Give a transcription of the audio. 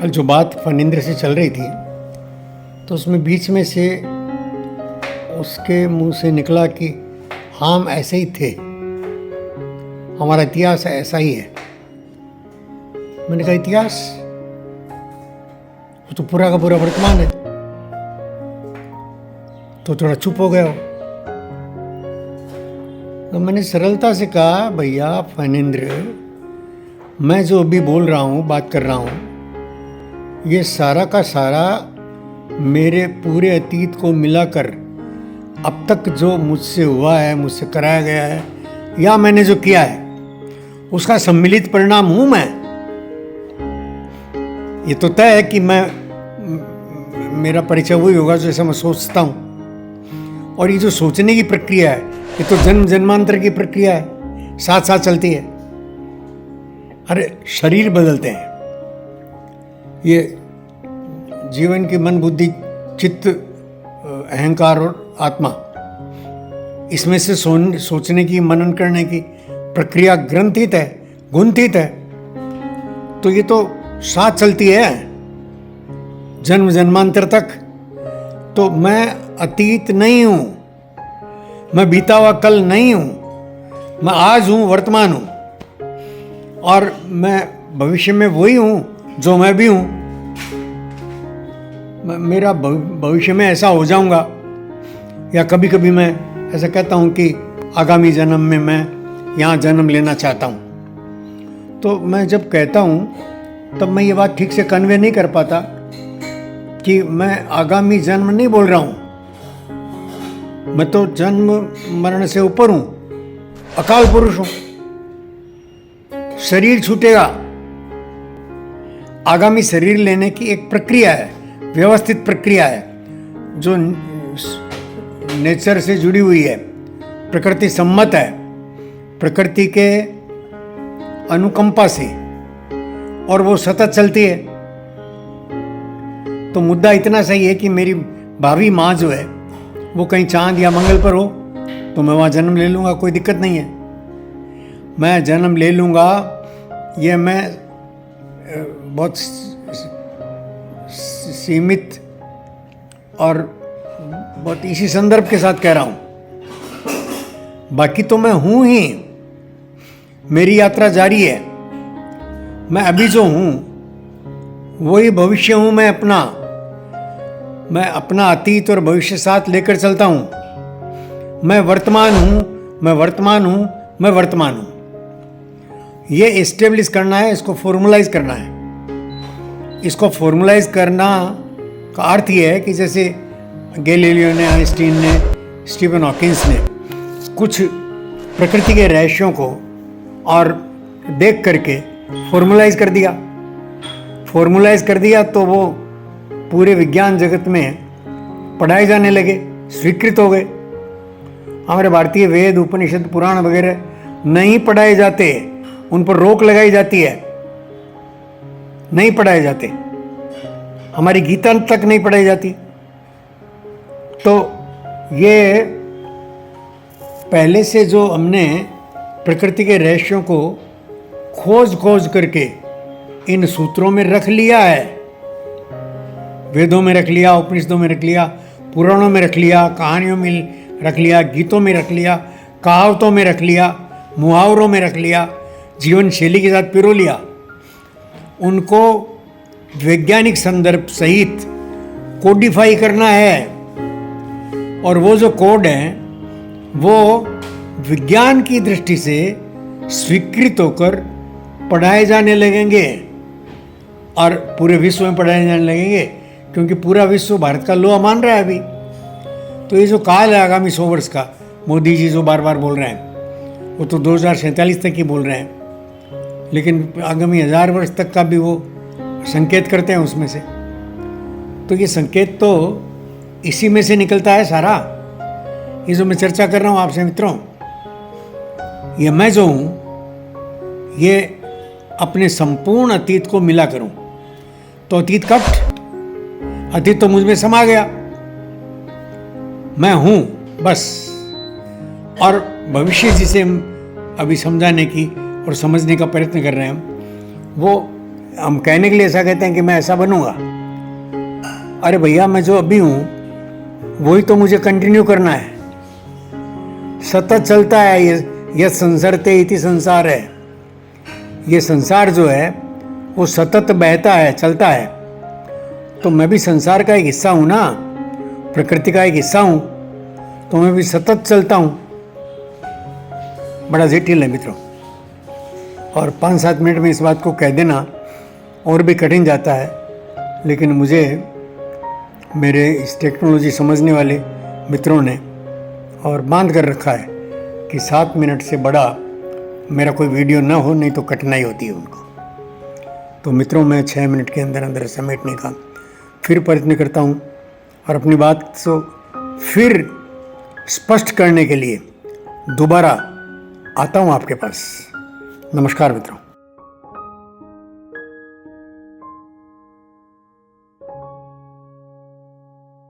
कल जो बात फणींद्र से चल रही थी तो उसमें बीच में से उसके मुंह से निकला कि हम ऐसे ही थे, हमारा इतिहास ऐसा ही है। मैंने कहा इतिहास वो तो पूरा का पूरा वर्तमान है। तो थोड़ा चुप हो गया हो। तो मैंने सरलता से कहा भैया फणींद्र, मैं जो अभी बोल रहा हूँ, बात कर रहा हूँ, ये सारा का सारा मेरे पूरे अतीत को मिलाकर अब तक जो मुझसे हुआ है, मुझसे कराया गया है या मैंने जो किया है, उसका सम्मिलित परिणाम हूं मैं। ये तो तय है कि मेरा परिचय वही होगा जैसा मैं सोचता हूं। और ये जो सोचने की प्रक्रिया है, ये तो जन्म जन्मांतर की प्रक्रिया है, साथ साथ चलती है। अरे शरीर बदलते हैं, ये जीवन की मन बुद्धि चित्त अहंकार और आत्मा, इसमें से सोचने की मनन करने की प्रक्रिया ग्रंथित है, गुंथित है। तो ये तो साथ चलती है जन्म जन्मांतर तक। तो मैं अतीत नहीं हूं, मैं बीता हुआ कल नहीं हूं, मैं आज हूं, वर्तमान हूं। और मैं भविष्य में वही हूं जो मैं भी हूं। मेरा भविष्य में ऐसा हो जाऊंगा, या कभी कभी मैं ऐसा कहता हूं कि आगामी जन्म में मैं यहाँ जन्म लेना चाहता हूं। तो मैं जब कहता हूं तब मैं ये बात ठीक से कन्वे नहीं कर पाता कि मैं आगामी जन्म नहीं बोल रहा हूं। मैं तो जन्म मरण से ऊपर हूं, अकाल पुरुष हूं। शरीर छूटेगा, आगामी शरीर लेने की एक प्रक्रिया है, व्यवस्थित प्रक्रिया है, जो नेचर से जुड़ी हुई है, प्रकृति सम्मत है, प्रकृति के अनुकंपा से, और वो सतत चलती है। तो मुद्दा इतना सही है कि मेरी भावी माँ जो है वो कहीं चांद या मंगल पर हो तो मैं वहाँ जन्म ले लूँगा, कोई दिक्कत नहीं है। मैं जन्म ले लूँगा, ये मैं बहुत सीमित और बहुत इसी संदर्भ के साथ कह रहा हूं। बाकी तो मैं हूं ही, मेरी यात्रा जारी है। मैं अभी जो हूं वही भविष्य हूं। मैं अपना अतीत और भविष्य साथ लेकर चलता हूं। मैं वर्तमान हूं, मैं वर्तमान हूं, मैं वर्तमान हूं। ये एस्टेब्लिश करना है, इसको फॉर्मुलाइज करना है। इसको फॉर्मुलाइज करना का अर्थ ये है कि जैसे गैलीलियो ने, आइंस्टीन ने, स्टीफन हॉकिंस ने कुछ प्रकृति के रहस्यों को और देख करके फॉर्मुलाइज कर दिया। फॉर्मुलाइज कर दिया तो वो पूरे विज्ञान जगत में पढ़ाए जाने लगे, स्वीकृत हो गए। हमारे भारतीय वेद, उपनिषद, पुराण वगैरह नहीं पढ़ाए जाते, उन पर रोक लगाई जाती है, नहीं पढ़ाए जाते। हमारी गीता तक नहीं पढ़ाई जाती। तो ये पहले से जो हमने प्रकृति के रहस्यों को खोज करके इन सूत्रों में रख लिया है, वेदों में रख लिया, उपनिषदों में रख लिया, पुराणों में रख लिया, कहानियों में रख लिया, गीतों में रख लिया, कहावतों में रख लिया, मुहावरों में रख लिया, जीवन शैली के साथ पिरो लिया, उनको वैज्ञानिक संदर्भ सहित कोडिफाई करना है। और वो जो कोड है वो विज्ञान की दृष्टि से स्वीकृत होकर पढ़ाए जाने लगेंगे और पूरे विश्व में पढ़ाए जाने लगेंगे, क्योंकि पूरा विश्व भारत का लोहा मान रहा है अभी। तो ये जो काल है आगामी 100 वर्ष का, मोदी जी जो बार बार बोल रहे हैं, वो तो 2047 तक ही बोल रहे हैं, लेकिन आगामी 1000 वर्ष तक का भी वो संकेत करते हैं उसमें से। तो ये संकेत तो इसी में से निकलता है सारा। ये जो मैं चर्चा कर रहा हूँ आपसे मित्रों, ये मैं जो हूँ ये अपने संपूर्ण अतीत को मिला करूँ तो अतीत कट, अतीत तो मुझ में समा गया, मैं हूँ बस। और भविष्य जिसे अभी समझाने की और समझने का प्रयत्न कर रहे हैं, वो हम कहने के लिए ऐसा कहते हैं कि मैं ऐसा बनूंगा। अरे भैया, मैं जो अभी हूँ वही तो मुझे कंटिन्यू करना है, सतत चलता है। ये संसरते इति संसार है। ये संसार जो है वो सतत बहता है, चलता है। तो मैं भी संसार का एक हिस्सा हूँ ना, प्रकृति का एक हिस्सा हूँ, तो मैं भी सतत चलता हूँ। बड़ा जटिल है मित्रों, और 5-7 मिनट में इस बात को कह देना और भी कठिन जाता है। लेकिन मुझे मेरे इस टेक्नोलॉजी समझने वाले मित्रों ने और बांध कर रखा है कि 7 मिनट से बड़ा मेरा कोई वीडियो ना हो, नहीं तो कठिनाई होती है उनको। तो मित्रों, मैं 6 मिनट के अंदर अंदर समेटने का फिर प्रयत्न करता हूँ और अपनी बात को फिर स्पष्ट करने के लिए दोबारा आता हूँ आपके पास। नमस्कार मित्रों।